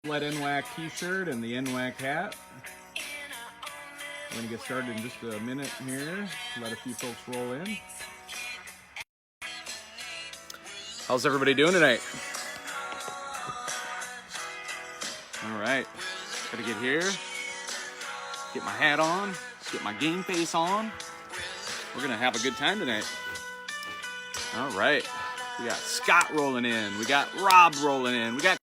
Let NWAC t-shirt and the NWAC hat. We're going to get started in just a minute here. Let a few folks roll in. How's everybody doing tonight? All right, gotta get here, get my hat on, get my game face on. We're gonna have a good time tonight. All right, we got Scott rolling in, we got Rob rolling in, we got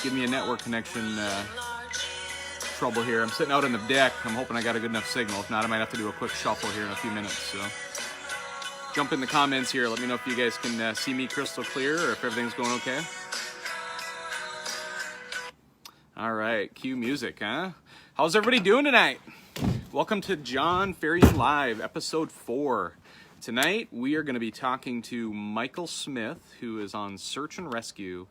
give me a network connection trouble here. I'm sitting out on the deck. I'm hoping I got a good enough signal. If not, I might have to do a quick shuffle here in a few minutes. So jump in the comments here. Let me know if you guys can see me crystal clear or if everything's going okay. All right, cue music, huh? How's everybody doing tonight? Welcome to Jon Ferrian Live, episode 4. Tonight, we are going to be talking to Michael Smith, who is on search and rescue.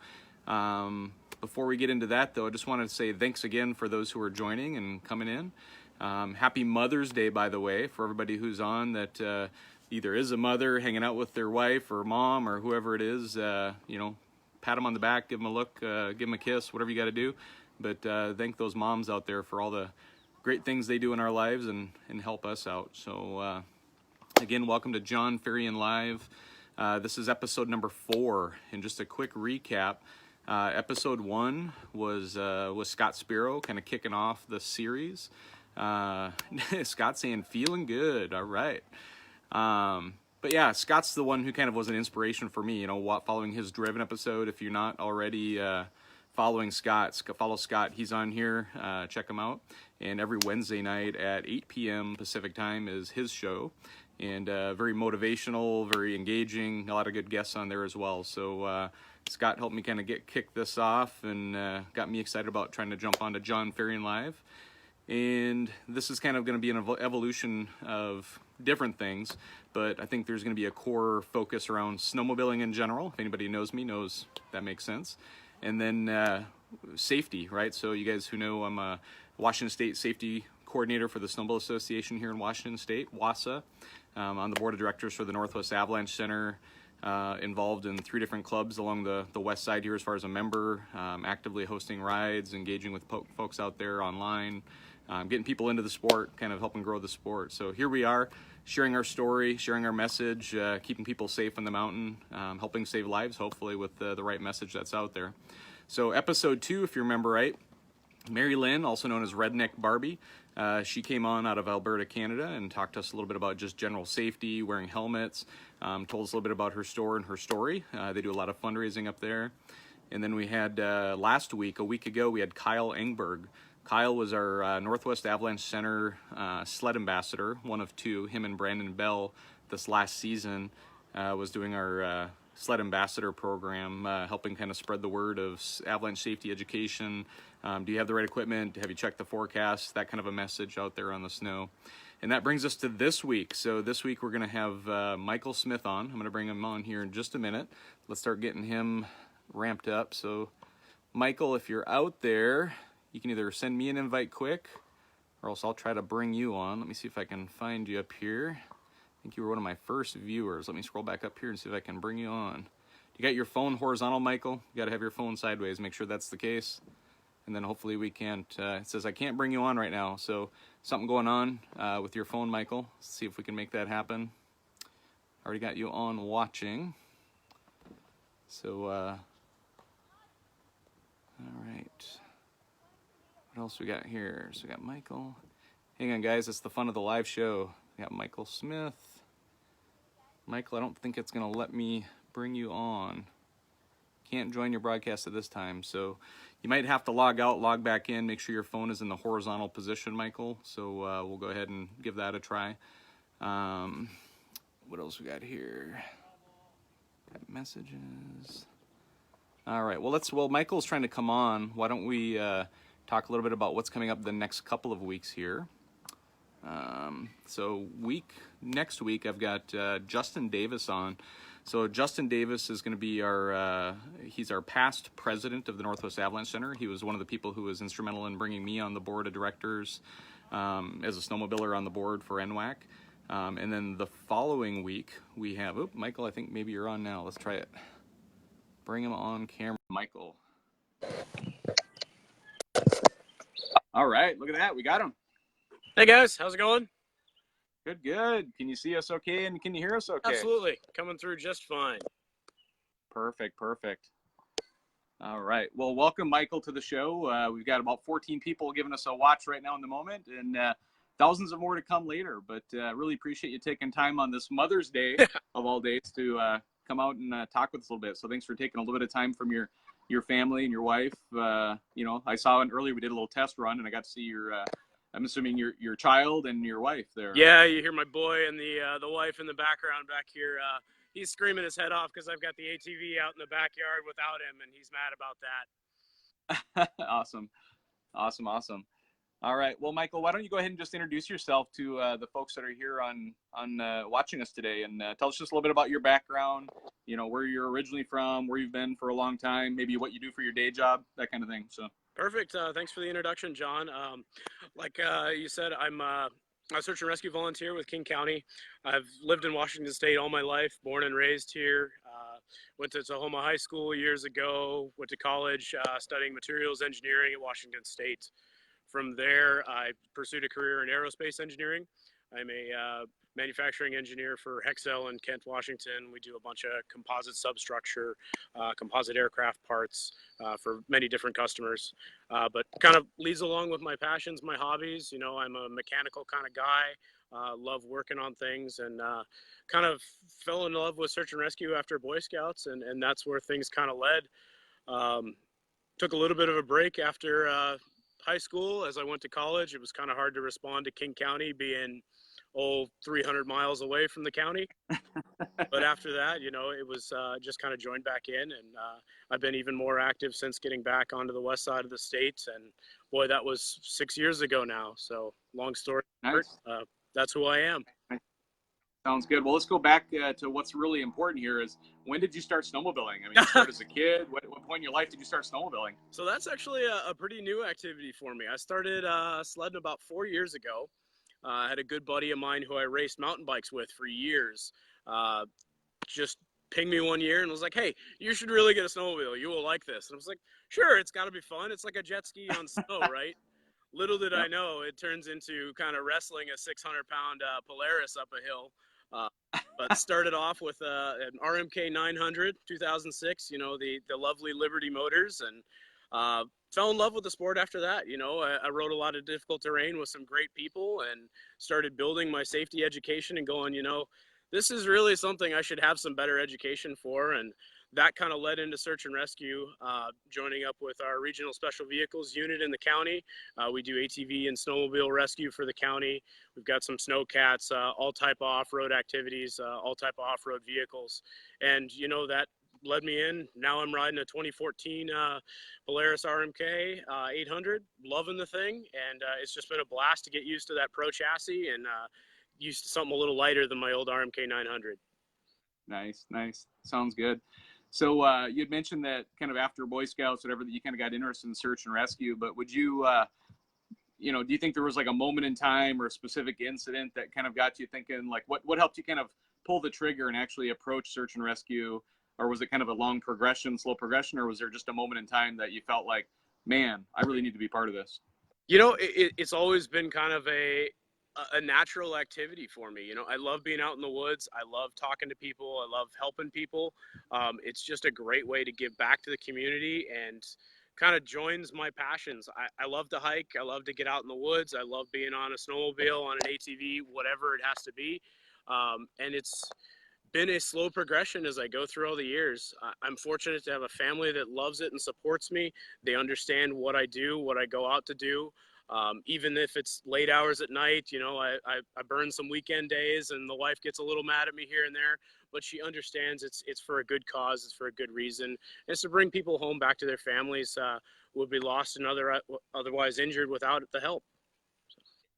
Before we get into that, though, I just wanted to say thanks again for those who are joining and coming in. Happy Mother's Day, by the way, for everybody who's on that either is a mother hanging out with their wife or mom or whoever it is. You know, pat them on the back, give them a look, give them a kiss, whatever you got to do. But thank those moms out there for all the great things they do in our lives and help us out. So, again, welcome to Jon Ferrian Live. This is episode number 4. And just a quick recap. Episode 1 was Scott Spiro kind of kicking off the series. Scott saying feeling good. All right. But yeah, Scott's the one who kind of was an inspiration for me, you know, following his Driven episode. If you're not already following Scott, follow Scott. He's on here. Check him out. And every Wednesday night at 8 p.m. Pacific time is his show. And very motivational, very engaging, a lot of good guests on there as well. So Scott helped me kind of kick this off and got me excited about trying to jump onto Jon Ferrian Live. And this is kind of going to be an evolution of different things, but I think there's going to be a core focus around snowmobiling in general. If anybody knows me knows that makes sense. And then safety, right? So you guys who know I'm a Washington State safety coordinator for the Snowmobile Association here in Washington State, WASA. On the board of directors for the Northwest Avalanche Center, involved in 3 different clubs along the west side here as far as a member, actively hosting rides, engaging with folks out there online, getting people into the sport, kind of helping grow the sport. So here we are, sharing our story, sharing our message, keeping people safe on the mountain, helping save lives, hopefully, with the right message that's out there. So episode 2, if you remember right, Mary Lynn, also known as Redneck Barbie, she came on out of Alberta, Canada, and talked to us a little bit about just general safety, wearing helmets, told us a little bit about her store and her story. They do a lot of fundraising up there. And then we had a week ago, we had Kyle Engberg. Kyle was our Northwest Avalanche Center sled ambassador, one of 2. Him and Brandon Bell this last season was doing our sled ambassador program, helping kind of spread the word of avalanche safety education. Do you have the right equipment? Have you checked the forecast? That kind of a message out there on the snow. And that brings us to this week. So this week we're going to have Michael Smith on. I'm going to bring him on here in just a minute. Let's start getting him ramped up. So Michael, if you're out there, you can either send me an invite quick or else I'll try to bring you on. Let me see if I can find you up here. I think you were one of my first viewers. Let me scroll back up here and see if I can bring you on. You got your phone horizontal, Michael? You got to have your phone sideways. Make sure that's the case. And then hopefully we can't, it says I can't bring you on right now. So something going on with your phone, Michael. Let's see if we can make that happen. Already got you on watching. So, all right. What else we got here? So we got Michael. Hang on, guys. It's the fun of the live show. We got Michael Smith. Michael, I don't think it's going to let me bring you on. Can't join your broadcast at this time, so you might have to log out, log back in, make sure your phone is in the horizontal position, Michael. So we'll go ahead and give that a try. What else we got here? Got messages. All right, well, Michael's trying to come on. Why don't we talk a little bit about what's coming up the next couple of weeks here. So next week I've got Justin Davis on. So Justin Davis is going to be he's our past president of the Northwest Avalanche Center. He was one of the people who was instrumental in bringing me on the board of directors as a snowmobiler on the board for NWAC. And then the following week we have, Michael, I think maybe you're on now. Let's try it. Bring him on camera, Michael. All right, look at that. We got him. Hey guys, how's it going? Good, good. Can you see us okay and can you hear us okay? Absolutely. Coming through just fine. Perfect, perfect. All right. Well, welcome, Michael, to the show. We've got about 14 people giving us a watch right now in the moment, and thousands of more to come later. But really appreciate you taking time on this Mother's Day of all days to come out and talk with us a little bit. So thanks for taking a little bit of time from your family and your wife. I saw earlier we did a little test run, and I got to see your I'm assuming your child and your wife there. Yeah, you hear my boy and the wife in the background back here. He's screaming his head off because I've got the ATV out in the backyard without him, and he's mad about that. Awesome. All right. Well, Michael, why don't you go ahead and just introduce yourself to the folks that are here on watching us today, and tell us just a little bit about your background. Where you're originally from, where you've been for a long time, maybe what you do for your day job, that kind of thing. So. Perfect. Thanks for the introduction, John. Like you said, I'm a search and rescue volunteer with King County. I've lived in Washington State all my life, born and raised here. Went to Tahoma High School years ago, went to college studying materials engineering at Washington State. From there, I pursued a career in aerospace engineering. I'm a manufacturing engineer for Hexcel in Kent, Washington. We do a bunch of composite substructure, composite aircraft parts for many different customers. But kind of leads along with my passions, my hobbies. I'm a mechanical kind of guy, love working on things, and kind of fell in love with search and rescue after Boy Scouts, and that's where things kind of led. Took a little bit of a break after high school. As I went to college, it was kind of hard to respond to King County being 300 miles away from the county. But after that, it was just kind of joined back in, and I've been even more active since getting back onto the west side of the state. And boy, that was 6 years ago now. So long story short, that's who I am. Sounds good. Well, let's go back to what's really important here is, when did you start snowmobiling? I mean, you started as a kid. What point in your life did you start snowmobiling? So that's actually a pretty new activity for me. I started sledding about 4 years ago. I had a good buddy of mine who I raced mountain bikes with for years. Just pinged me one year and was like, hey, you should really get a snowmobile. You will like this. And I was like, sure, it's got to be fun. It's like a jet ski on snow, right? Little did I know it turns into kind of wrestling a 600-pound Polaris up a hill. But started off with an RMK 900, 2006, the lovely Liberty motors, and fell in love with the sport after that. I rode a lot of difficult terrain with some great people and started building my safety education and going, this is really something I should have some better education for. And that kind of led into search and rescue, joining up with our regional special vehicles unit in the county. We do ATV and snowmobile rescue for the county. We've got some snowcats, all type of off-road activities, all type of off-road vehicles. And, that led me in. Now I'm riding a 2014 Polaris RMK 800, loving the thing. And it's just been a blast to get used to that pro chassis and used to something a little lighter than my old RMK 900. Nice. Sounds good. So you'd mentioned that kind of after Boy Scouts, whatever, that you kind of got interested in search and rescue, but would you, do you think there was like a moment in time or a specific incident that kind of got you thinking, like what helped you kind of pull the trigger and actually approach search and rescue? Or was it kind of a slow progression, or was there just a moment in time that you felt like, man, I really need to be part of this? It's always been kind of a natural activity for me. I love being out in the woods. I love talking to people. I love helping people. It's just a great way to give back to the community and kind of joins my passions. I love to hike. I love to get out in the woods. I love being on a snowmobile, on an ATV, whatever it has to be. And it's been a slow progression as I go through all the years. I'm fortunate to have a family that loves it and supports me. They understand what I do, what I go out to do. Even if it's late hours at night, I burn some weekend days and the wife gets a little mad at me here and there, but she understands it's for a good cause. It's for a good reason. And it's to bring people home back to their families who would be lost and otherwise injured without the help.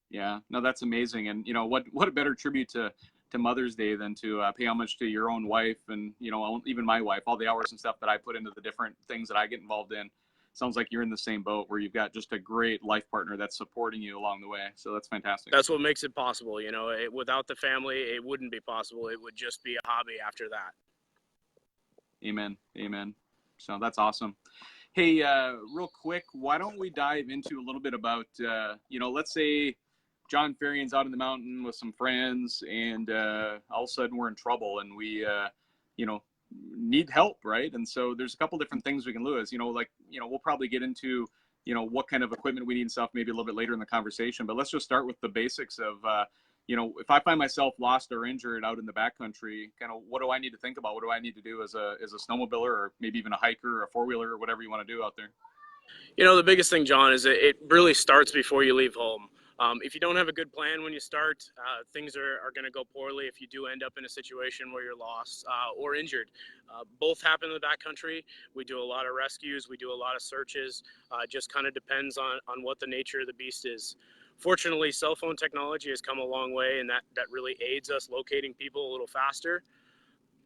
Yeah, no, that's amazing. And what a better tribute to Mother's Day than to pay homage to your own wife and, even my wife, all the hours and stuff that I put into the different things that I get involved in. Sounds like you're in the same boat where you've got just a great life partner that's supporting you along the way. So that's fantastic. That's what makes it possible. Without the family, it wouldn't be possible. It would just be a hobby after that. Amen. So that's awesome. Hey, real quick, why don't we dive into a little bit about, let's say Jon Ferrian's out in the mountain with some friends and all of a sudden we're in trouble and we, need help, right? And so there's a couple different things we can lose, we'll probably get into, what kind of equipment we need and stuff maybe a little bit later in the conversation, but let's just start with the basics of, if I find myself lost or injured out in the backcountry, kind of what do I need to think about? What do I need to do as a snowmobiler or maybe even a hiker or a four-wheeler or whatever you want to do out there? The biggest thing, John, is it really starts before you leave home. If you don't have a good plan when you start, things are going to go poorly if you do end up in a situation where you're lost or injured. Both happen in the backcountry. We do a lot of rescues. We do a lot of searches. It just kind of depends on what the nature of the beast is. Fortunately, cell phone technology has come a long way, and that really aids us locating people a little faster.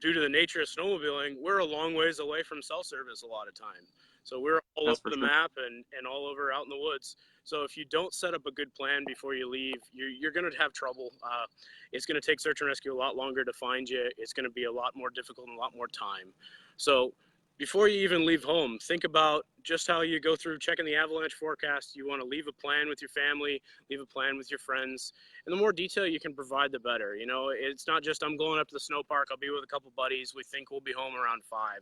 Due to the nature of snowmobiling, we're a long ways away from cell service a lot of time. So we're all over the map and all over out in the woods. So if you don't set up a good plan before you leave, you're going to have trouble. It's going to take search and rescue a lot longer to find you. It's going to be a lot more difficult and a lot more time. So before you even leave home, think about just how you go through checking the avalanche forecast. You want to leave a plan with your family, leave a plan with your friends. And the more detail you can provide, the better. It's not just I'm going up to the snow park. I'll be with a couple buddies. We think we'll be home around 5.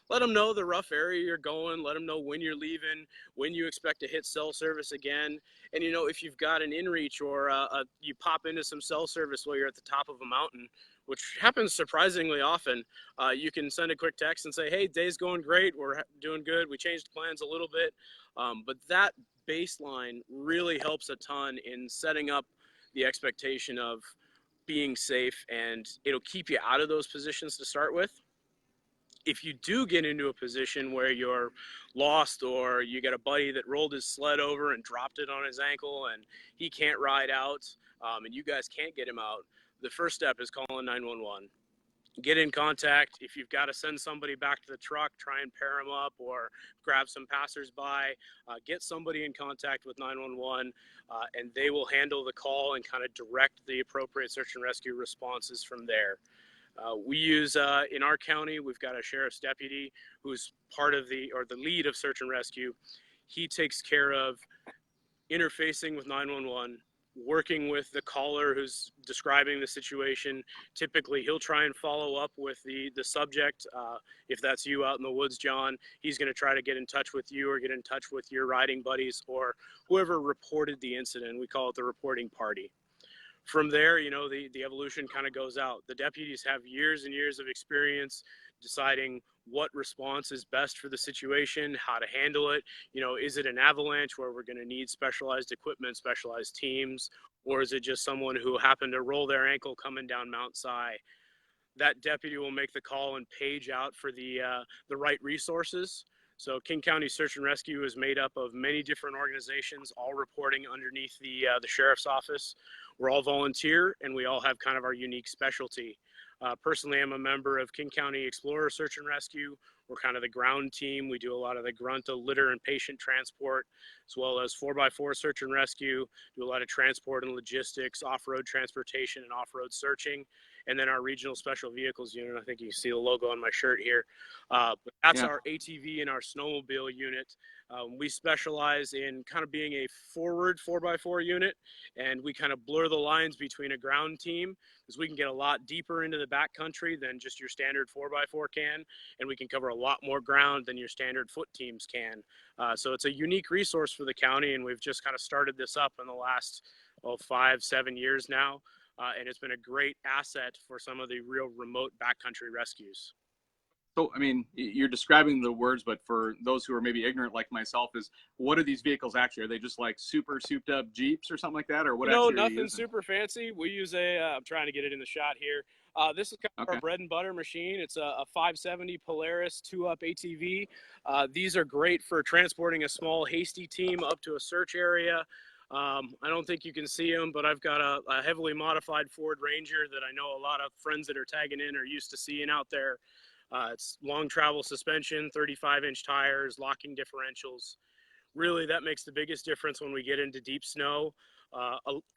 Let them know the rough area you're going. Let them know when you're leaving, when you expect to hit cell service again. And, if you've got an inReach or you pop into some cell service while you're at the top of a mountain, which happens surprisingly often, you can send a quick text and say, hey, day's going great. We're doing good. We changed plans a little bit. But that baseline really helps a ton in setting up the expectation of being safe, and it'll keep you out of those positions to start with. If you do get into a position where you're lost or you get a buddy that rolled his sled over and dropped it on his ankle and he can't ride out and you guys can't get him out, the first step is calling 911. Get in contact. If you've got to send somebody back to the truck, try and pair them up or grab some passersby. Get somebody in contact with 911 and they will handle the call and kind of direct the appropriate search and rescue responses from there. We use, in our county, we've got a sheriff's deputy who's part of the lead of search and rescue. He takes care of interfacing with 911, working with the caller who's describing the situation. Typically, he'll try and follow up with the subject. If that's you out in the woods, John, he's going to try to get in touch with you or get in touch with your riding buddies or whoever reported the incident. We call it the reporting party. From there, the evolution kind of goes out. The deputies have years and years of experience deciding what response is best for the situation, how to handle it. Is it an avalanche where we're going to need specialized equipment, specialized teams, or is it just someone who happened to roll their ankle coming down Mount Si? That deputy will make the call and page out for the right resources. So King County Search and Rescue is made up of many different organizations, all reporting underneath the sheriff's office. We're all volunteer, and we all have kind of our unique specialty. Personally, I'm a member of King County Explorer Search and Rescue. We're kind of the ground team. We do a lot of the grunt, litter, and patient transport, as well as 4x4 search and rescue, do a lot of transport and logistics, off-road transportation, and off-road searching. And then our regional special vehicles unit, I think you can see the logo on my shirt here. But that's our ATV and our snowmobile unit. We specialize in kind of being a forward 4x4 unit, and we kind of blur the lines between a ground team because we can get a lot deeper into the backcountry than just your standard 4x4 can, and we can cover a lot more ground than your standard foot teams can. So it's a unique resource for the county, and we've just kind of started this up in the last 5-7 years now. And it's been a great asset for some of the real remote backcountry rescues. So, I mean, you're describing the words, but for those who are maybe ignorant like myself, what are these vehicles actually? Are they just like super souped up Jeeps or something like that? Or what? No, nothing super fancy. We use I'm trying to get it in the shot here. This is kind of our bread and butter machine. It's a 570 Polaris 2-up ATV. These are great for transporting a small hasty team up to a search area. I don't think you can see them, but I've got a heavily modified Ford Ranger that I know a lot of friends that are tagging in are used to seeing out there. It's long travel suspension, 35-inch tires, locking differentials. Really, that makes the biggest difference when we get into deep snow.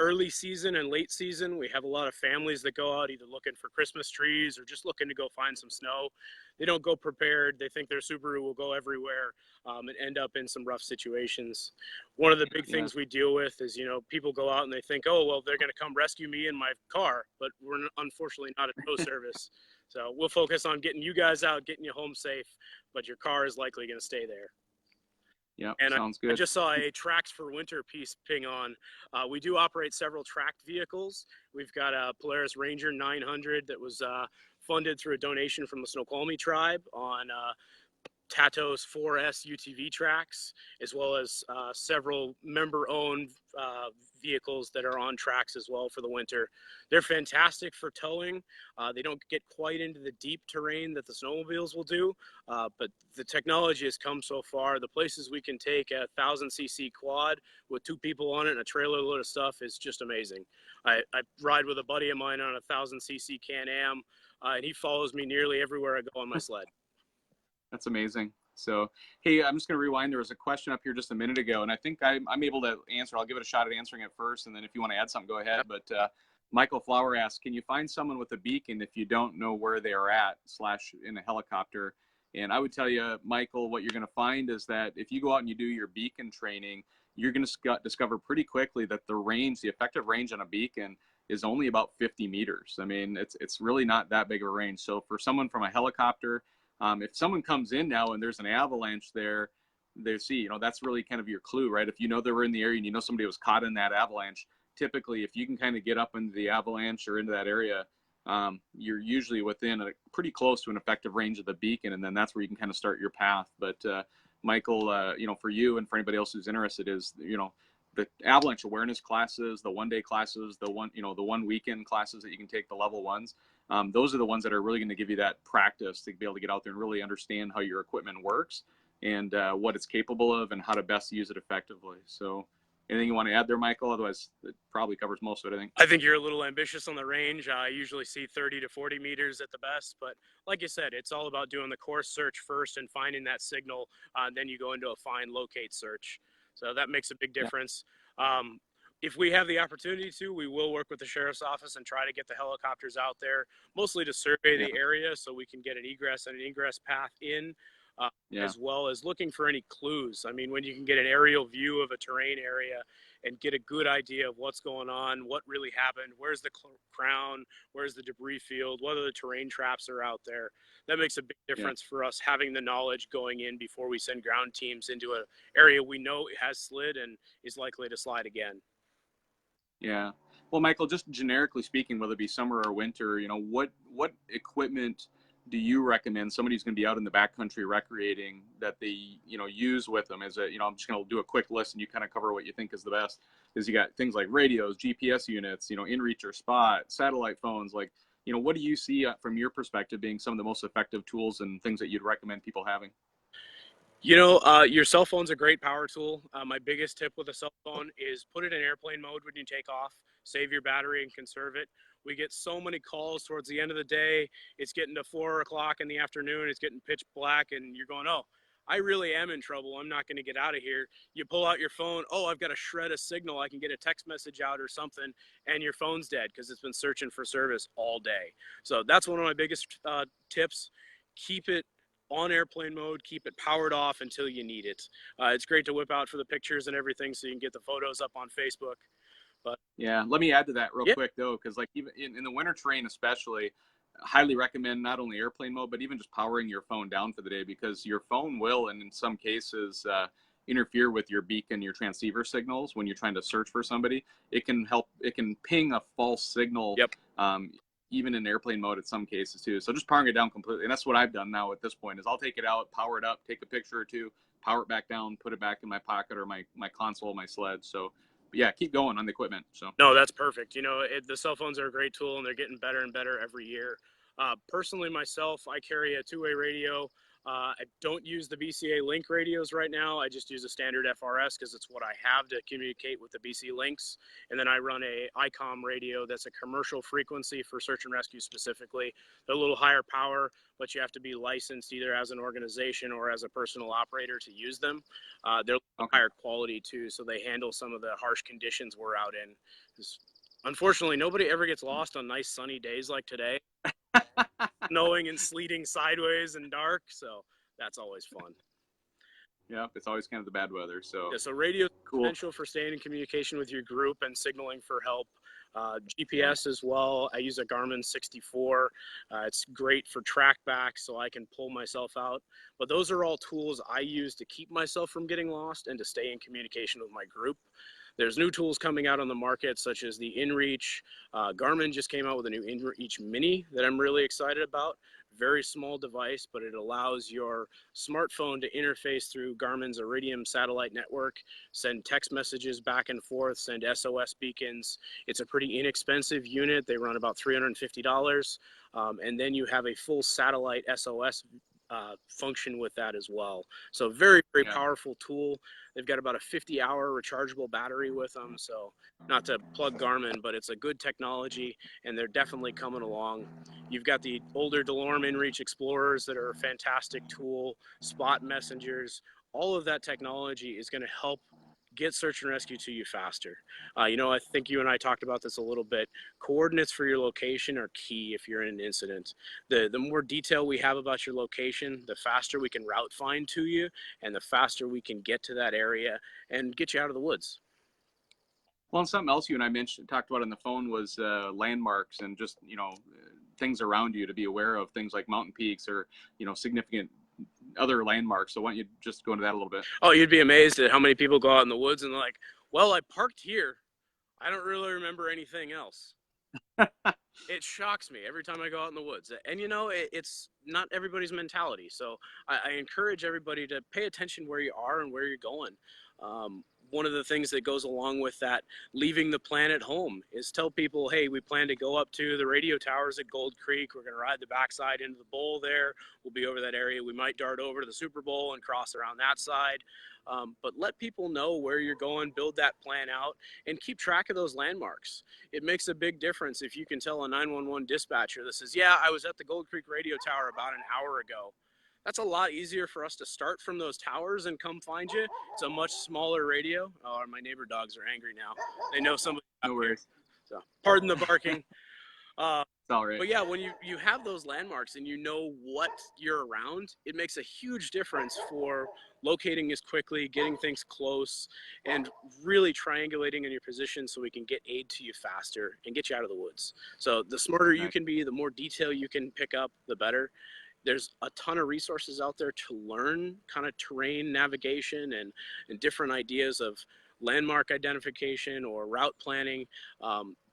Early season and late season, we have a lot of families that go out either looking for Christmas trees or just looking to go find some snow. They don't go prepared. They think their Subaru will go everywhere, and end up in some rough situations. One of the big things we deal with is, people go out and they think, oh, well, they're going to come rescue me in my car, but we're unfortunately not a tow service. So we'll focus on getting you guys out, getting you home safe, but your car is likely going to stay there. Yeah, and sounds good. I just saw a Tracks for Winter piece ping on. We do operate several tracked vehicles. We've got a Polaris Ranger 900 that was funded through a donation from the Snoqualmie tribe on Tato's 4S UTV tracks, as well as several member-owned vehicles that are on tracks as well for the winter. They're fantastic for towing. They don't get quite into the deep terrain that the snowmobiles will do, but the technology has come so far. The places we can take a 1,000cc quad with 2 people on it and a trailer load of stuff is just amazing. I ride with a buddy of mine on a 1,000cc Can-Am, and he follows me nearly everywhere I go on my sled. That's amazing. So, hey, I'm just going to rewind. There was a question up here just a minute ago, and I think I'm able to answer. I'll give it a shot at answering it first, and then if you want to add something, go ahead. But Michael Flower asks, can you find someone with a beacon if you don't know where they are at / in a helicopter? And I would tell you, Michael, what you're going to find is that if you go out and you do your beacon training, you're going to discover pretty quickly that the effective range on a beacon is only about 50 meters. I mean, it's really not that big of a range. So for someone from a helicopter, if someone comes in now and there's an avalanche there, they see, that's really kind of your clue, right? If you know they were in the area and you know somebody was caught in that avalanche, typically if you can kind of get up into the avalanche or into that area, you're usually within pretty close to an effective range of the beacon, and then that's where you can kind of start your path. But Michael, for you and for anybody else who's interested, is the avalanche awareness classes, the one-day classes, the one weekend classes that you can take, the level ones. Those are the ones that are really going to give you that practice to be able to get out there and really understand how your equipment works and what it's capable of and how to best use it effectively. So anything you want to add there, Michael? Otherwise, it probably covers most of it, I think you're a little ambitious on the range. I usually see 30 to 40 meters at the best. But like you said, it's all about doing the course search first and finding that signal. Then you go into a find locate search. So that makes a big difference. Yeah. If we have the opportunity to, we will work with the sheriff's office and try to get the helicopters out there, mostly to survey the area so we can get an egress and an ingress path in, as well as looking for any clues. I mean, when you can get an aerial view of a terrain area and get a good idea of what's going on, what really happened, where's the crown, where's the debris field, what are the terrain traps are out there. That makes a big difference for us having the knowledge going in before we send ground teams into an area we know has slid and is likely to slide again. Yeah. Well, Michael, just generically speaking, whether it be summer or winter, what equipment do you recommend somebody who's going to be out in the backcountry recreating that they, use with them? I'm just going to do a quick list and you kind of cover what you think is the best. Is you got things like radios, GPS units, InReach or Spot, satellite phones. Like, what do you see from your perspective being some of the most effective tools and things that you'd recommend people having? Your cell phone's a great power tool. My biggest tip with a cell phone is put it in airplane mode when you take off, save your battery and conserve it. We get so many calls towards the end of the day. It's getting to 4 o'clock in the afternoon. It's getting pitch black and you're going, oh, I really am in trouble. I'm not going to get out of here. You pull out your phone. Oh, I've got a shred of signal. I can get a text message out or something. And your phone's dead because it's been searching for service all day. So that's one of my biggest tips. Keep it on airplane mode, keep it powered off until you need it. It's great to whip out for the pictures and everything so you can get the photos up on Facebook. But yeah, let me add to that real quick though, because like even in the winter terrain especially, highly recommend not only airplane mode, but even just powering your phone down for the day, because your phone will, and in some cases, interfere with your beacon, your transceiver signals when you're trying to search for somebody. It can ping a false signal. Even in airplane mode in some cases too. So just powering it down completely. And that's what I've done now at this point is I'll take it out, power it up, take a picture or two, power it back down, put it back in my pocket or my console, my sled. So yeah, keep going on the equipment. So no, that's perfect. The cell phones are a great tool and they're getting better and better every year. Personally, myself, I carry a two-way radio. I don't use the BCA Link radios right now. I just use a standard FRS because it's what I have to communicate with the BC Links. And then I run a ICOM radio that's a commercial frequency for search and rescue specifically. They're a little higher power, but you have to be licensed either as an organization or as a personal operator to use them. They're higher quality too, so they handle some of the harsh conditions we're out in. Unfortunately, nobody ever gets lost on nice sunny days like today. Snowing and sleeting sideways and dark, so that's always fun. Yeah, it's always kind of the bad weather. So yeah, so radio is essential for staying in communication with your group and signaling for help. GPS as well. I use a Garmin 64. It's great for track back, so I can pull myself out. But those are all tools I use to keep myself from getting lost and to stay in communication with my group. There's new tools coming out on the market, such as the InReach. Garmin just came out with a new InReach Mini that I'm really excited about. Very small device, but it allows your smartphone to interface through Garmin's Iridium satellite network, send text messages back and forth, send SOS beacons. It's a pretty inexpensive unit. They run about $350. And then you have a full satellite SOS function with that as well. So very, very powerful tool. They've got about a 50-hour rechargeable battery with them. So not to plug Garmin, but it's a good technology, and they're definitely coming along. You've got the older DeLorme InReach Explorers that are a fantastic tool, spot messengers. All of that technology is going to help get search and rescue to you faster. I think you and I talked about this a little bit. Coordinates for your location are key if you're in an incident. The more detail we have about your location, the faster we can route find to you, and the faster we can get to that area and get you out of the woods. Well, and something else you and I talked about on the phone was landmarks and just, things around you to be aware of, things like mountain peaks or, significant other landmarks. So why don't you just go into that a little bit? Oh, you'd be amazed at how many people go out in the woods and they're like, well, I parked here. I don't really remember anything else. It shocks me every time I go out in the woods. And, it's not everybody's mentality. So I encourage everybody to pay attention where you are and where you're going. One of the things that goes along with that, leaving the planet home, is tell people, hey, we plan to go up to the radio towers at Gold Creek. We're going to ride the backside into the bowl there. We'll be over that area. We might dart over to the Super Bowl and cross around that side. But let people know where you're going, build that plan out, and keep track of those landmarks. It makes a big difference if you can tell a 911 dispatcher that says, yeah, I was at the Gold Creek radio tower about an hour ago. That's a lot easier for us to start from those towers and come find you. It's a much smaller radio. Oh, my neighbor dogs are angry now. They know somebody. No worries. So, pardon the barking. It's all right. But yeah, when you have those landmarks and you know what you're around, it makes a huge difference for locating us quickly, getting things close, and really triangulating in your position so we can get aid to you faster and get you out of the woods. So the smarter you can be, the more detail you can pick up, the better. There's a ton of resources out there to learn kind of terrain navigation and different ideas of landmark identification or route planning.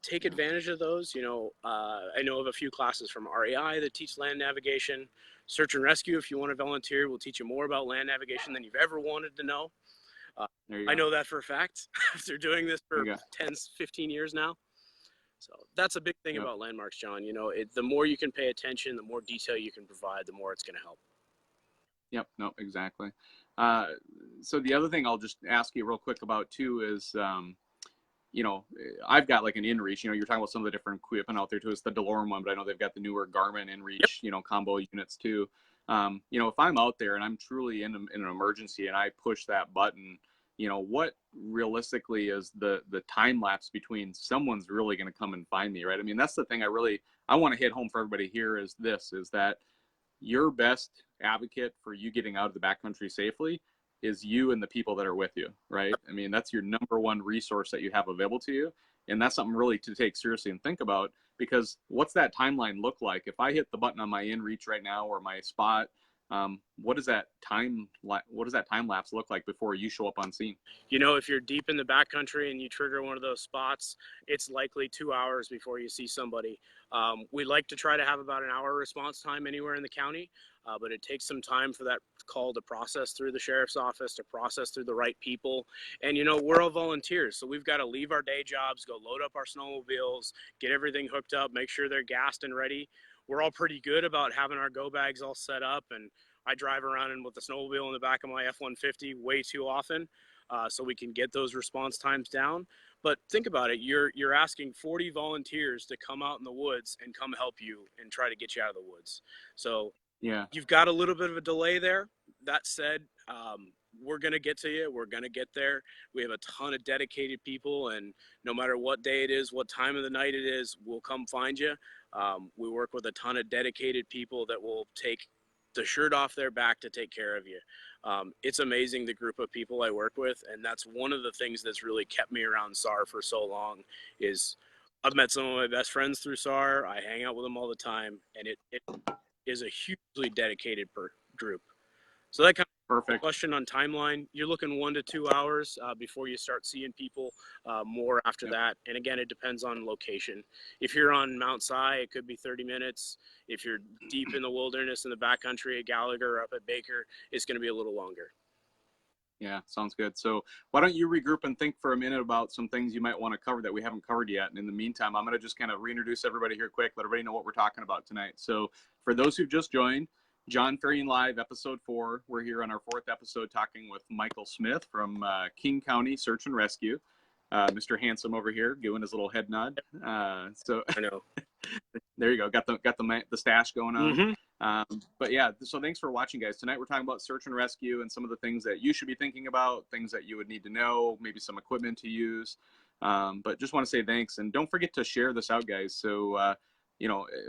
Take advantage of those. I know of a few classes from REI that teach land navigation. Search and rescue, if you want to volunteer, will teach you more about land navigation than you've ever wanted to know. I know that for a fact after doing this for 10, 15 years now. So that's a big thing about landmarks, John. The more you can pay attention, the more detail you can provide, the more it's going to help. Yep. No, exactly. So the other thing I'll just ask you real quick about too is, I've got like an InReach, you're talking about some of the different equipment out there too. It's the DeLorme one, but I know they've got the newer Garmin InReach, combo units too. If I'm out there and I'm truly in an emergency and I push that button, what realistically is the time lapse between someone's really going to come and find me, right? I mean, that's the thing I want to hit home for everybody here is that your best advocate for you getting out of the backcountry safely is you and the people that are with you, right? I mean, that's your number one resource that you have available to you. And that's something really to take seriously and think about, because what's that timeline look like? If I hit the button on my InReach right now or my spot, what does that time lapse look like before you show up on scene? If you're deep in the backcountry and you trigger one of those spots, it's likely 2 hours before you see somebody. We like to try to have about an hour response time anywhere in the county, but it takes some time for that call to process through the sheriff's office, to process through the right people. And we're all volunteers, so we've got to leave our day jobs, go load up our snowmobiles, get everything hooked up, make sure they're gassed and ready. We're all pretty good about having our go bags all set up, and I drive around with the snowmobile in the back of my F-150 way too often, so we can get those response times down. But think about it, you're asking 40 volunteers to come out in the woods and come help you and try to get you out of the woods. So Yeah. you've got a little bit of a delay there. That said, we're going to get to you. We're going to get there. We have a ton of dedicated people, and no matter what day it is, what time of the night it is, we'll come find you. We work with a ton of dedicated people that will take the shirt off their back to take care of you. It's amazing, the group of people I work with, and that's one of the things that's really kept me around SAR for so long. Is I've met some of my best friends through SAR. I hang out with them all the time, and it is a hugely dedicated group. So that kind of Perfect. question on timeline, you're looking 1 to 2 hours before you start seeing people, more after that. And again, it depends on location. If you're on Mount Si, it could be 30 minutes. If you're deep in the wilderness in the backcountry at Gallagher or up at Baker, it's going to be a little longer. Yeah, sounds good. So why don't you regroup and think for a minute about some things you might want to cover that we haven't covered yet. And in the meantime, I'm going to just kind of reintroduce everybody here quick, let everybody know what we're talking about tonight. So for those who've just joined, Jon Ferrian Live, episode 4. We're here on our 4th episode talking with Michael Smith from King County Search and Rescue. Mr. Handsome over here doing his little head nod. So I know. There you go. Got the stash going on. Mm-hmm. But yeah, so thanks for watching, guys. Tonight we're talking about search and rescue and some of the things that you should be thinking about, things that you would need to know, maybe some equipment to use. But just want to say thanks, and don't forget to share this out, guys. So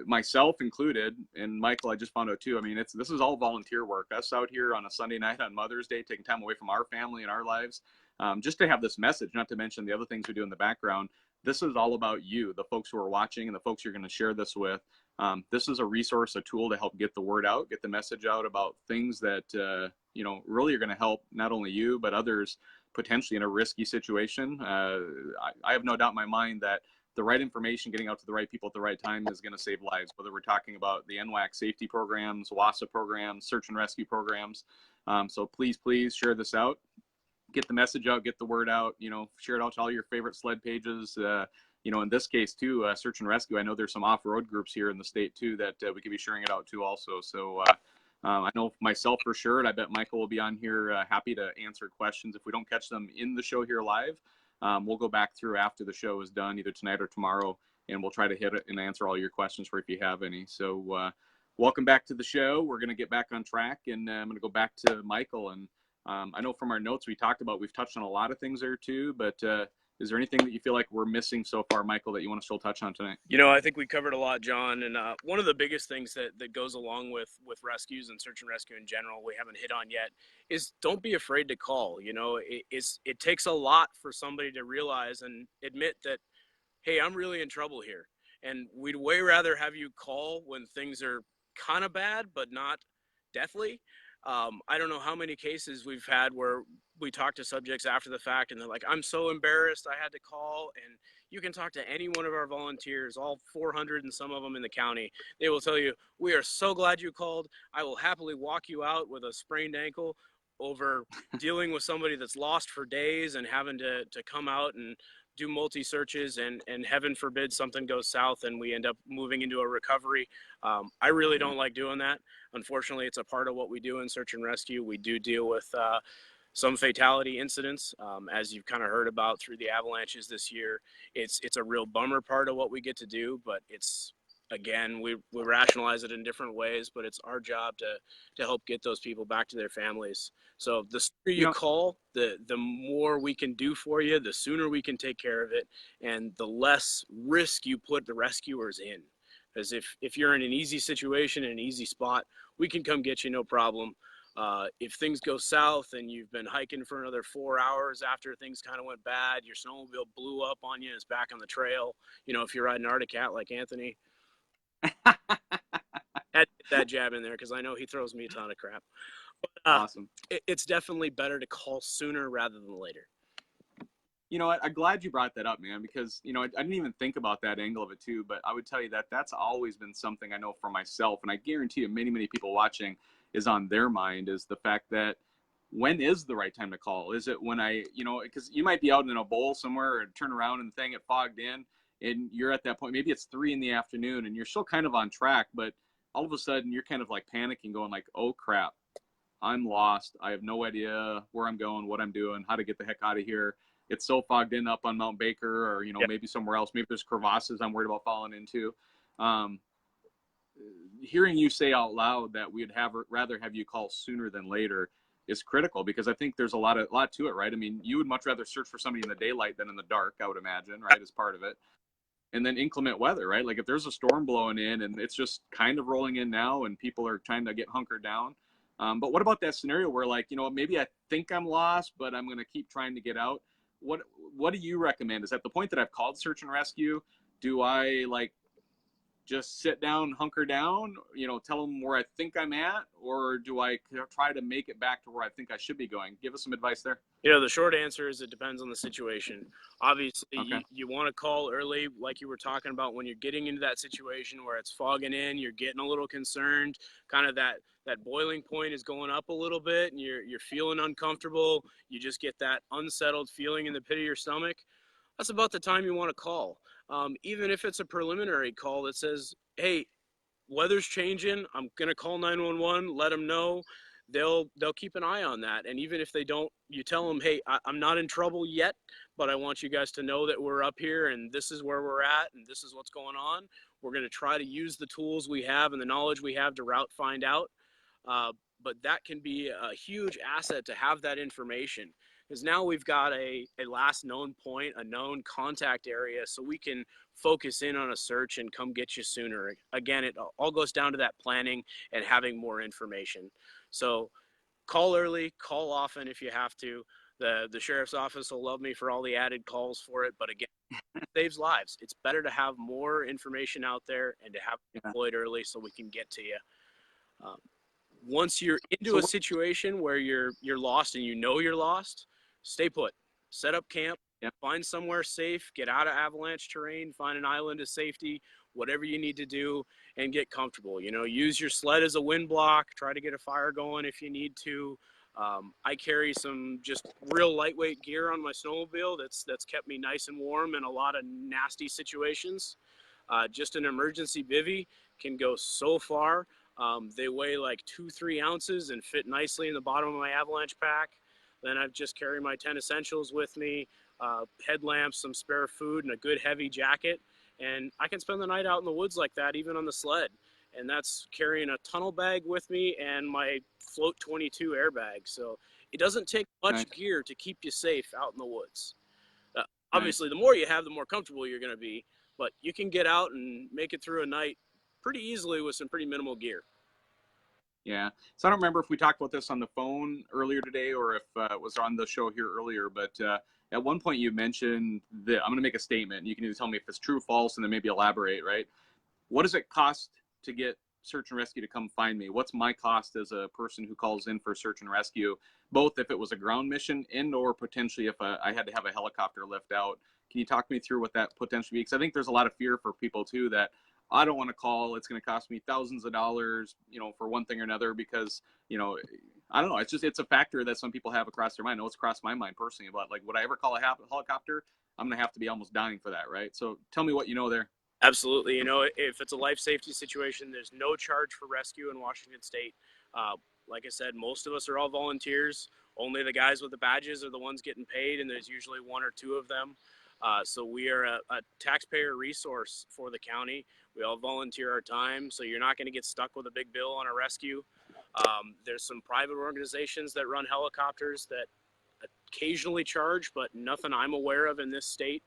myself included, and Michael, I just found out too. I mean, this is all volunteer work. Us out here on a Sunday night on Mother's Day, taking time away from our family and our lives, just to have this message. Not to mention the other things we do in the background. This is all about you, the folks who are watching, and the folks you're going to share this with. This is a resource, a tool to help get the word out, get the message out about things that really are going to help not only you but others potentially in a risky situation. I have no doubt in my mind that the right information getting out to the right people at the right time is going to save lives, whether we're talking about the NWAC safety programs, WASA programs, search and rescue programs. So please share this out, get the message out, get the word out, share it out to all your favorite sled pages. In this case too, search and rescue. I know there's some off-road groups here in the state too that we could be sharing it out to also. So I know myself for sure, and I bet Michael will be on here happy to answer questions. If we don't catch them in the show here live, we'll go back through after the show is done, either tonight or tomorrow, and we'll try to hit it and answer all your questions for if you have any. So welcome back to the show. We're going to get back on track, and I'm going to go back to Michael. And I know from our notes we've touched on a lot of things there too, but is there anything that you feel like we're missing so far, Michael, that you want to still touch on tonight? I think we covered a lot, John. And one of the biggest things that goes along with rescues and search and rescue in general, we haven't hit on yet, is don't be afraid to call. It takes a lot for somebody to realize and admit that, hey, I'm really in trouble here. And we'd way rather have you call when things are kind of bad, but not deathly. I don't know how many cases we've had where we talk to subjects after the fact and they're like, I'm so embarrassed I had to call. And you can talk to any one of our volunteers, all 400 and some of them in the county. They will tell you, we are so glad you called. I will happily walk you out with a sprained ankle over dealing with somebody that's lost for days and having to come out and do multi-searches and heaven forbid something goes south and we end up moving into a recovery. I really don't like doing that. Unfortunately, it's a part of what we do in search and rescue. We do deal with some fatality incidents, as you've kind of heard about through the avalanches this year. It's a real bummer part of what we get to do, but it's, again, we rationalize it in different ways, but it's our job to help get those people back to their families. So the sooner you call, the more we can do for you, the sooner we can take care of it, and the less risk you put the rescuers in. Because if you're in an easy situation, an easy spot, we can come get you, no problem. If things go south and you've been hiking for another 4 hours after things kind of went bad, your snowmobile blew up on you, it's back on the trail. If you're riding Arctic Cat like Anthony, had to get that jab in there because I know he throws me a ton of crap. But, awesome. It's definitely better to call sooner rather than later. I'm glad you brought that up, man, because, I didn't even think about that angle of it too, but I would tell you that that's always been something I know for myself, and I guarantee you many, many people watching is on their mind, is the fact that when is the right time to call? Is it when because you might be out in a bowl somewhere and turn around and the thing get fogged in and you're at that point, maybe it's 3 p.m. and you're still kind of on track, but all of a sudden you're kind of like panicking going like, oh crap, I'm lost. I have no idea where I'm going, what I'm doing, how to get the heck out of here. It's so fogged in up on Mount Baker, or Yeah. maybe somewhere else. Maybe there's crevasses I'm worried about falling into. Um, Hearing you say out loud that we'd rather have you call sooner than later is critical, because I think there's a lot to it, right? I mean, you would much rather search for somebody in the daylight than in the dark, I would imagine, right? As part of it. And then inclement weather, right? Like if there's a storm blowing in and it's just kind of rolling in now and people are trying to get hunkered down. But what about that scenario where, like, maybe I think I'm lost, but I'm going to keep trying to get out? What do you recommend? Is at the point that I've called search and rescue, do I like just sit down, hunker down, tell them where I think I'm at, or do I try to make it back to where I think I should be going? Give us some advice there. The short answer is it depends on the situation. Obviously, Okay. you want to call early, like you were talking about, when you're getting into that situation where it's fogging in, you're getting a little concerned, kind of that boiling point is going up a little bit, and you're feeling uncomfortable. You just get that unsettled feeling in the pit of your stomach. That's about the time you want to call. Even if it's a preliminary call that says, hey, weather's changing, I'm going to call 911, let them know. They'll keep an eye on that. And even if they don't, you tell them, hey, I'm not in trouble yet, but I want you guys to know that we're up here and this is where we're at and this is what's going on. We're going to try to use the tools we have and the knowledge we have to find out. But that can be a huge asset to have that information, because now we've got a last known point, a known contact area, so we can focus in on a search and come get you sooner. Again, it all goes down to that planning and having more information. So call early, call often if you have to. The sheriff's office will love me for all the added calls for it, but again, it saves lives. It's better to have more information out there and to have it deployed early so we can get to you. Once you're into a situation where you're lost and you're lost, stay put. Set up camp, find somewhere safe, get out of avalanche terrain, find an island of safety, whatever you need to do, and get comfortable. Use your sled as a wind block, try to get a fire going if you need to. I carry some just real lightweight gear on my snowmobile that's kept me nice and warm in a lot of nasty situations. Just an emergency bivvy can go so far. They weigh like 2-3 ounces and fit nicely in the bottom of my avalanche pack. Then I've just carried my 10 essentials with me, headlamps, some spare food, and a good heavy jacket. And I can spend the night out in the woods like that, even on the sled. And that's carrying a tunnel bag with me and my Float 22 airbag. So it doesn't take much gear to keep you safe out in the woods. Obviously, the more you have, the more comfortable you're going to be. But you can get out and make it through a night pretty easily with some pretty minimal gear. Yeah. So I don't remember if we talked about this on the phone earlier today or if it was on the show here earlier, but at one point you mentioned that I'm going to make a statement. You can either tell me if it's true or false and then maybe elaborate, right? What does it cost to get search and rescue to come find me? What's my cost as a person who calls in for search and rescue, both if it was a ground mission and or potentially if I had to have a helicopter lift out? Can you talk me through what that potentially be? Because I think there's a lot of fear for people too that I don't want to call. It's going to cost me thousands of dollars, for one thing or another, because, I don't know. It's a factor that some people have across their mind. I know it's crossed my mind personally, but like, would I ever call a helicopter? I'm going to have to be almost dying for that, right? So tell me what you know there. Absolutely. If it's a life safety situation, there's no charge for rescue in Washington State. Like I said, most of us are all volunteers. Only the guys with the badges are the ones getting paid, and there's usually one or two of them. So we are a taxpayer resource for the county. We all volunteer our time, so you're not going to get stuck with a big bill on a rescue. There's some private organizations that run helicopters that occasionally charge, but nothing I'm aware of in this state.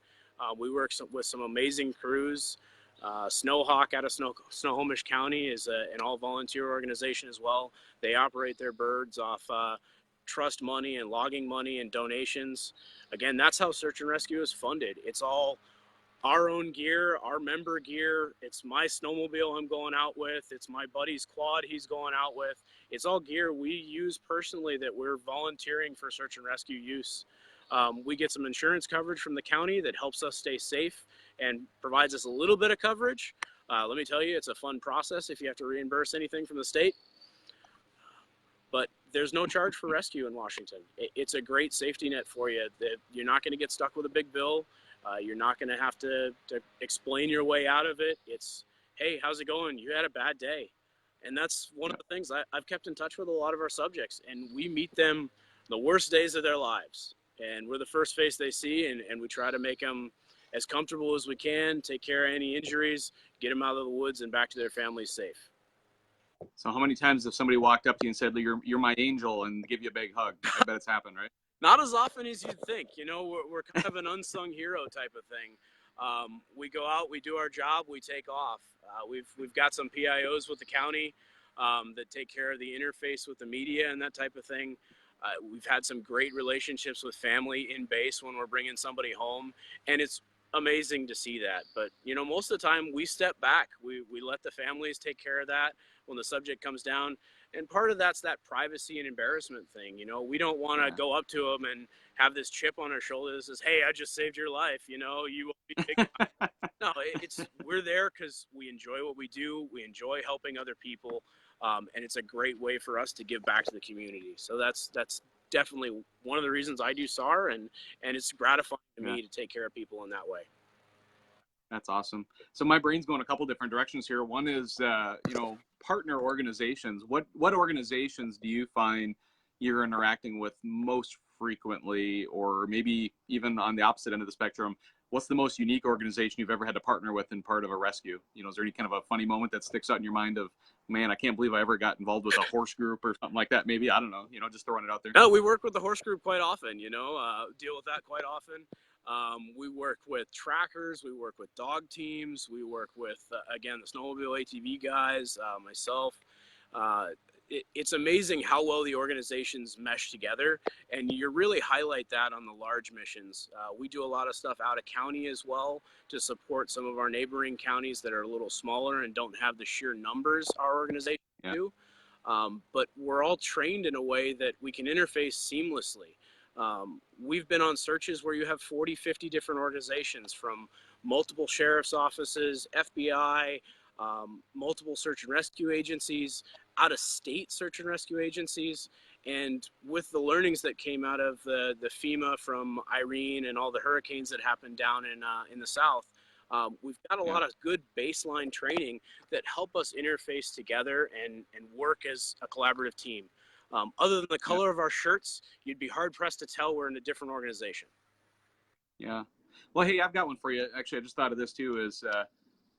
We work with some amazing crews. Snowhawk out of Snohomish County is an all-volunteer organization as well. They operate their birds off trust money and logging money and donations. Again, that's how search and rescue is funded. It's all our own gear, our member gear. It's my snowmobile I'm going out with. It's my buddy's quad he's going out with. It's all gear we use personally that we're volunteering for search and rescue use. We get some insurance coverage from the county that helps us stay safe and provides us a little bit of coverage. Let me tell you, it's a fun process if you have to reimburse anything from the state. But there's no charge for rescue in Washington. It's a great safety net for you. You're not going to get stuck with a big bill. You're not going to have to explain your way out of it. It's, hey, how's it going? You had a bad day. And that's one of the things I've kept in touch with a lot of our subjects, and we meet them the worst days of their lives. And we're the first face they see, and we try to make them as comfortable as we can, take care of any injuries, get them out of the woods and back to their families safe. So how many times have somebody walked up to you and said, you're my angel, and give you a big hug? I bet it's happened, right? Not as often as you'd think. You know, we're kind of an unsung hero type of thing. We go out, we do our job, we take off. We've got some PIOs with the county that take care of the interface with the media and that type of thing. We've had some great relationships with family in base when we're bringing somebody home, and it's amazing to see that. But, you know, most of the time we step back. We let the families take care of that when the subject comes down. And part of that's that privacy and embarrassment thing. You know, we don't want to go up to them and have this chip on our shoulder that says, hey, I just saved your life. You know, you won't be taken. No, we're there because we enjoy what we do. We enjoy helping other people. And it's a great way for us to give back to the community. So that's definitely one of the reasons I do SAR, and it's gratifying to me to take care of people in that way. That's awesome. So my brain's going a couple different directions here. One is, you know, partner organizations. What organizations do you find you're interacting with most frequently, or maybe even on the opposite end of the spectrum? What's the most unique organization you've ever had to partner with in part of a rescue? You know, is there any kind of a funny moment that sticks out in your mind of, man, I can't believe I ever got involved with a horse group or something like that? Maybe, I don't know, you know, just throwing it out there. No, we work with the horse group quite often, you know, deal with that quite often. We work with trackers, we work with dog teams, we work with, again, the snowmobile ATV guys, myself. It's amazing how well the organizations mesh together, and you really highlight that on the large missions. We do a lot of stuff out of county as well to support some of our neighboring counties that are a little smaller and don't have the sheer numbers our organization do. But we're all trained in a way that we can interface seamlessly. We've been on searches where you have 40, 50 different organizations from multiple sheriff's offices, FBI, multiple search and rescue agencies, out-of-state search and rescue agencies. And with the learnings that came out of the FEMA from Irene and all the hurricanes that happened down in the South, we've got a lot of good baseline training that help us interface together and work as a collaborative team. Other than the color of our shirts, you'd be hard-pressed to tell we're in a different organization. Yeah. Well, hey, I've got one for you. Actually, I just thought of this too, is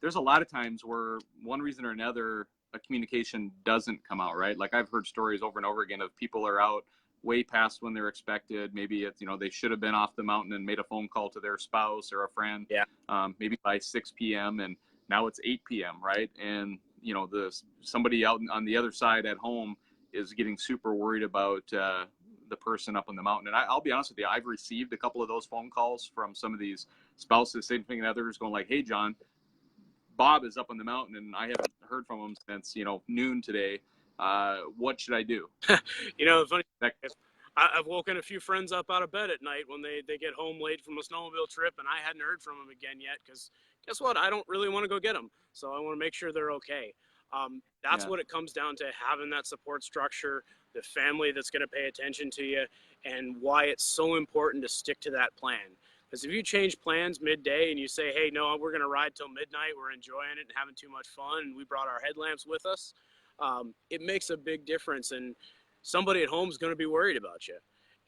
there's a lot of times where one reason or another, a communication doesn't come out, right? Like I've heard stories over and over again of people are out way past when they're expected. Maybe it's, you know, they should have been off the mountain and made a phone call to their spouse or a friend, maybe by 6 p.m. and now it's 8 p.m., right? And, you know, somebody out on the other side at home is getting super worried about the person up on the mountain. And I'll be honest with you, I've received a couple of those phone calls from some of these spouses, significant others, going like, hey, John, Bob is up on the mountain and I haven't heard from him since, you know, noon today. What should I do? You know, funny, I've woken a few friends up out of bed at night when they get home late from a snowmobile trip, and I hadn't heard from them again yet, because guess what? I don't really want to go get them. So I want to make sure they're okay. That's what it comes down to, having that support structure, the family that's going to pay attention to you, and why it's so important to stick to that plan. Because if you change plans midday and you say, hey, no, we're going to ride till midnight, we're enjoying it and having too much fun, and we brought our headlamps with us, it makes a big difference, and somebody at home is going to be worried about you.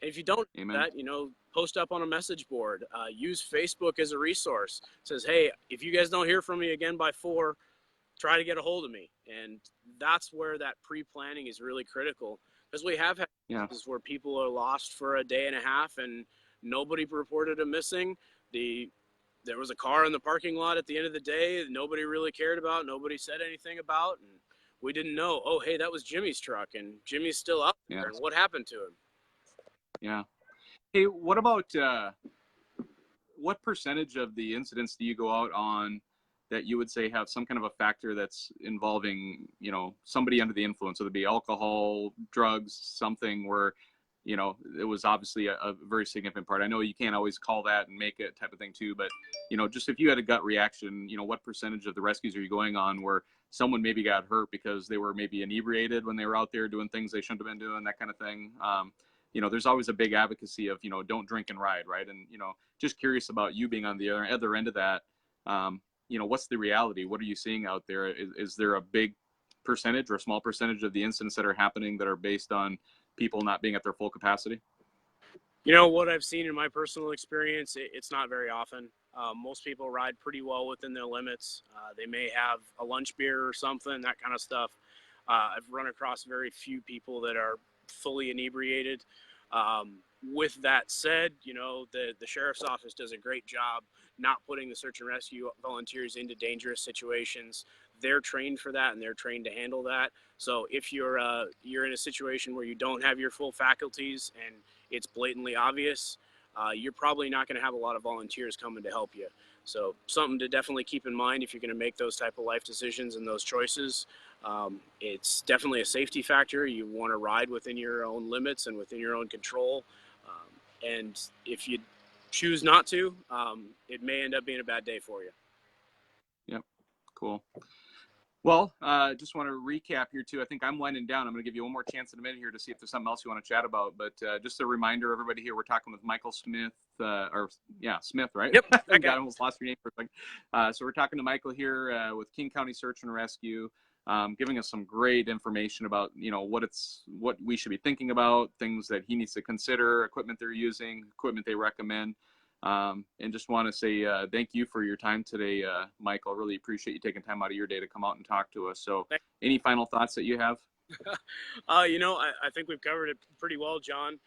And if you don't do that, you know, post up on a message board, use Facebook as a resource. It says, hey, if you guys don't hear from me again by 4, try to get a hold of me. And that's where that pre-planning is really critical, because we have had cases where people are lost for a day and a half and nobody reported them missing. There was a car in the parking lot at the end of the day that nobody really cared about, nobody said anything about, and we didn't know, oh, hey, that was Jimmy's truck, and Jimmy's still out there, and what happened to him? Yeah. Hey, what about, what percentage of the incidents do you go out on that you would say have some kind of a factor that's involving, you know, somebody under the influence? So it'd be alcohol, drugs, something where, you know, it was obviously a very significant part. I know you can't always call that and make it type of thing too, but, you know, just if you had a gut reaction, you know, what percentage of the rescues are you going on where someone maybe got hurt because they were maybe inebriated when they were out there doing things they shouldn't have been doing, that kind of thing? You know, there's always a big advocacy of, you know, don't drink and ride, right? And, you know, just curious about you being on the other end of that. You know, what's the reality? What are you seeing out there? Is there a big percentage or a small percentage of the incidents that are happening that are based on people not being at their full capacity? You know, what I've seen in my personal experience, it's not very often. Most people ride pretty well within their limits. They may have a lunch beer or something, that kind of stuff. I've run across very few people that are fully inebriated. With that said, you know, the sheriff's office does a great job not putting the search and rescue volunteers into dangerous situations. They're trained for that and they're trained to handle that. So if you're in a situation where you don't have your full faculties and it's blatantly obvious, you're probably not going to have a lot of volunteers coming to help you. So something to definitely keep in mind if you're going to make those type of life decisions and those choices. It's definitely a safety factor. You want to ride within your own limits and within your own control. And if you choose not to, it may end up being a bad day for you. Yep. Cool. Well, just want to recap here too. I think I'm winding down. I'm going to give you one more chance in a minute here to see if there's something else you want to chat about. But just a reminder, everybody here, we're talking with Michael Smith, Smith, right? Yep. I almost lost your name for a second. So we're talking to Michael here with King County Search and Rescue, giving us some great information about, you know, what we should be thinking about, things that he needs to consider, equipment they're using, equipment they recommend. And just want to say thank you for your time today, Michael. Really appreciate you taking time out of your day to come out and talk to us. So any final thoughts that you have? You know, I think we've covered it pretty well, John.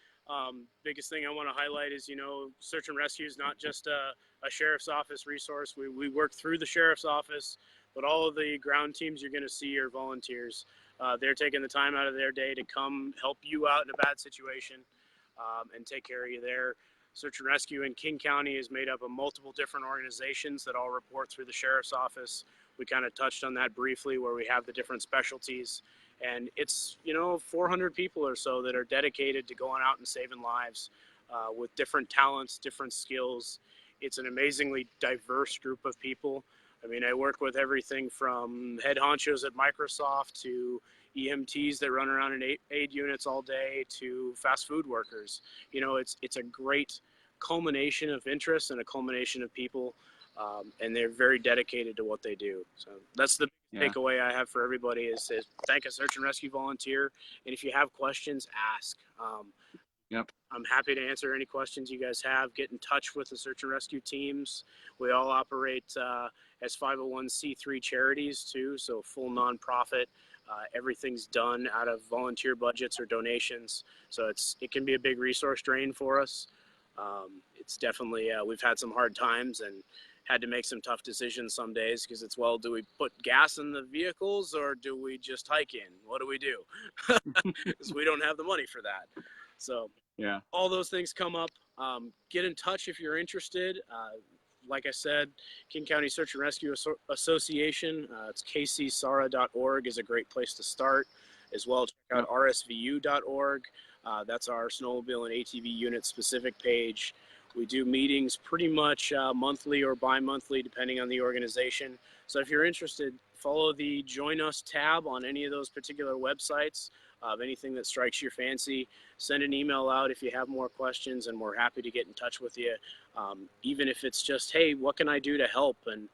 Biggest thing I want to highlight is, you know, search and rescue is not just a sheriff's office resource. We work through the sheriff's office, but all of the ground teams you're going to see are volunteers. They're taking the time out of their day to come help you out in a bad situation and take care of you there. Search and rescue in King County is made up of multiple different organizations that all report through the sheriff's office. We kind of touched on that briefly, where we have the different specialties. And it's, you know, 400 people or so that are dedicated to going out and saving lives with different talents, different skills. It's an amazingly diverse group of people. I mean, I work with everything from head honchos at Microsoft to EMTs that run around in aid units all day to fast food workers. You know, it's a great culmination of interests and a culmination of people, and they're very dedicated to what they do. So that's the takeaway I have for everybody is thank a search and rescue volunteer, and if you have questions, ask. I'm happy to answer any questions you guys have. Get in touch with the search and rescue teams. We all operate as 501c3 charities too, so full nonprofit. Everything's done out of volunteer budgets or donations, so it can be a big resource drain for us. It's definitely we've had some hard times and had to make some tough decisions some days because it's, well, do we put gas in the vehicles or do we just hike in? What do we do? Because we don't have the money for that. So all those things come up. Get in touch if you're interested. Like I said, King County Search and Rescue Association, it's kcsara.org is a great place to start. As well, check out rsvu.org. That's our snowmobile and ATV unit specific page. We do meetings pretty much monthly or bi-monthly, depending on the organization. So if you're interested, follow the Join Us tab on any of those particular websites. Of anything that strikes your fancy, send an email out if you have more questions, and we're happy to get in touch with you. Even if it's just, hey, what can I do to help? And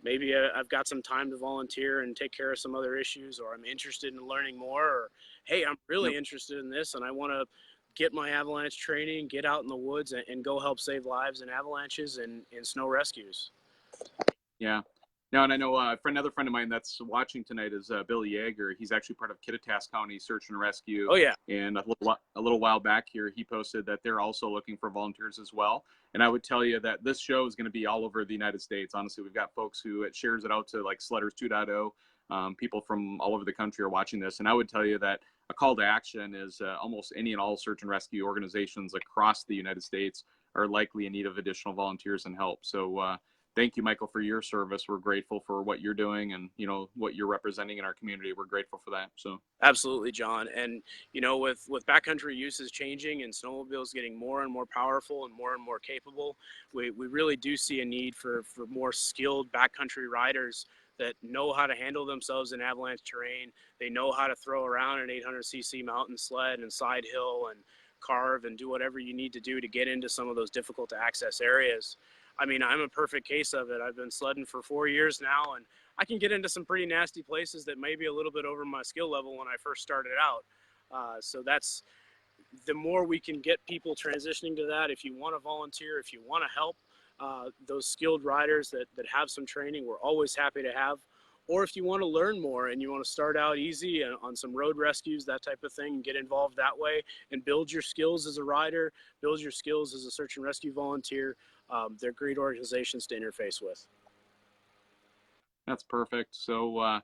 maybe I've got some time to volunteer and take care of some other issues, or I'm interested in learning more, or hey, I'm really interested in this and I want to get my avalanche training, get out in the woods and go help save lives in avalanches and in snow rescues. Yeah. No, and I know another friend of mine that's watching tonight is Billy Yeager. He's actually part of Kittitas County Search and Rescue. Oh, yeah. And a little while back here, he posted that they're also looking for volunteers as well. And I would tell you that this show is going to be all over the United States. Honestly, we've got folks who it shares it out to like Sledders 2.0. People from all over the country are watching this. And I would tell you that a call to action is almost any and all search and rescue organizations across the United States are likely in need of additional volunteers and help. So thank you, Michael, for your service. We're grateful for what you're doing and, you know, what you're representing in our community. We're grateful for that. So absolutely, John. And, you know, with backcountry uses changing and snowmobiles getting more and more powerful and more capable, we really do see a need for more skilled backcountry riders that know how to handle themselves in avalanche terrain. They know how to throw around an 800cc mountain sled and side hill and carve and do whatever you need to do to get into some of those difficult to access areas. I mean, I'm a perfect case of it. I've been sledding for 4 years now, and I can get into some pretty nasty places that may be a little bit over my skill level when I first started out. So that's the more we can get people transitioning to that. If you want to volunteer, if you want to help those skilled riders that have some training, we're always happy to have. Or if you want to learn more and you want to start out easy on some road rescues, that type of thing, and get involved that way and build your skills as a rider, build your skills as a search and rescue volunteer, they're great organizations to interface with. That's perfect. So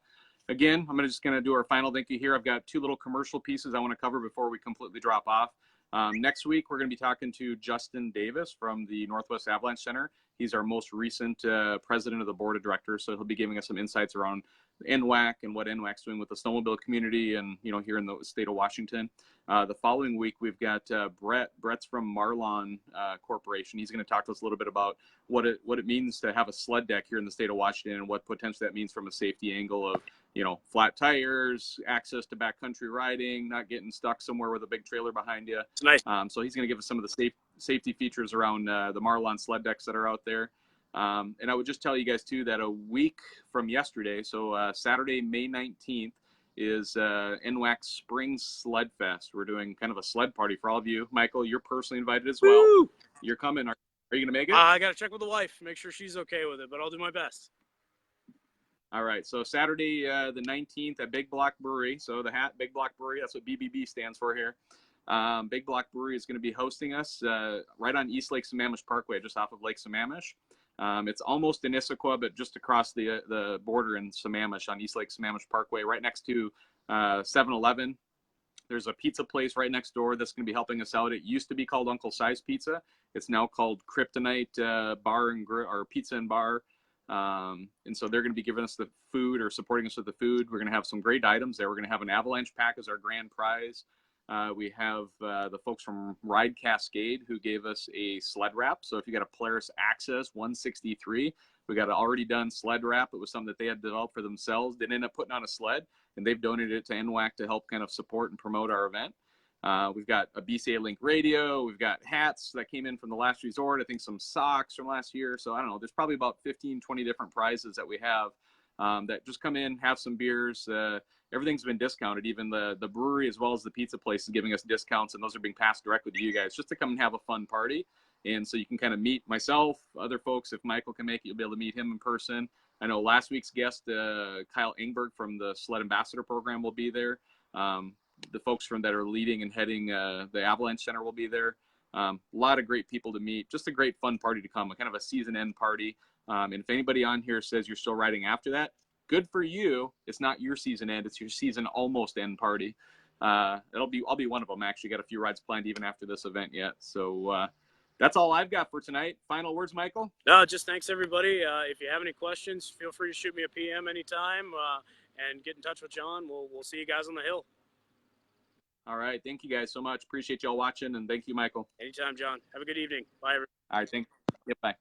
again, I'm just going to do our final thank you here. I've got 2 little commercial pieces I want to cover before we completely drop off. Next week, we're going to be talking to Justin Davis from the Northwest Avalanche Center. He's our most recent president of the board of directors, so he'll be giving us some insights around NWAC and what NWAC's doing with the snowmobile community and, here in the state of Washington. The following week, we've got Brett. Brett's from Marlon Corporation. He's going to talk to us a little bit about what it means to have a sled deck here in the state of Washington and what potentially that means from a safety angle of, flat tires, access to backcountry riding, not getting stuck somewhere with a big trailer behind you. It's nice. So he's going to give us some of the safety features around the Marlon sled decks that are out there. And I would just tell you guys, too, that a week from yesterday, so Saturday, May 19th, is NWAC Spring Sled Fest. We're doing kind of a sled party for all of you. Michael, you're personally invited as well. Woo! You're coming. Are you going to make it? I got to check with the wife, make sure she's okay with it, but I'll do my best. All right, so Saturday the 19th at Big Block Brewery. So the hat, Big Block Brewery, that's what BBB stands for here. Big Block Brewery is going to be hosting us right on East Lake Sammamish Parkway, just off of Lake Sammamish. It's almost in Issaquah, but just across the border in Sammamish on East Lake Sammamish Parkway, right next to 7-Eleven. There's a pizza place right next door that's going to be helping us out. It used to be called Uncle Si's Pizza. It's now called Kryptonite Bar and or Pizza and Bar. And so they're going to be giving us the food or supporting us with the food. We're going to have some great items there. We're going to have an avalanche pack as our grand prize. We have the folks from Ride Cascade who gave us a sled wrap. So if you got a Polaris Access 163, we got an already done sled wrap. It was something that they had developed for themselves. They ended up putting on a sled, and they've donated it to NWAC to help kind of support and promote our event. We've got a BCA Link radio. We've got hats that came in from the last resort. I think some socks from last year. So I don't know. There's probably about 15, 20 different prizes that we have that just come in, have some beers. Everything's been discounted. Even the brewery as well as the pizza place is giving us discounts, and those are being passed directly to you guys just to come and have a fun party. And so you can kind of meet myself, other folks. If Michael can make it, you'll be able to meet him in person. I know last week's guest, Kyle Engberg from the Sled Ambassador Program will be there. The folks that are leading and heading the Avalanche Center will be there. A lot of great people to meet. Just a great fun party to come, a kind of a season end party. And if anybody on here says you're still riding after that, good for you. It's not your season end. It's your season almost end party. I'll be one of them, actually. Got a few rides planned even after this event yet. So that's all I've got for tonight. Final words, Michael? No, just thanks, everybody. If you have any questions, feel free to shoot me a PM anytime and get in touch with John. We'll see you guys on the hill. All right. Thank you guys so much. Appreciate y'all watching, and thank you, Michael. Anytime, John. Have a good evening. Bye, everybody. All right. Yep, bye.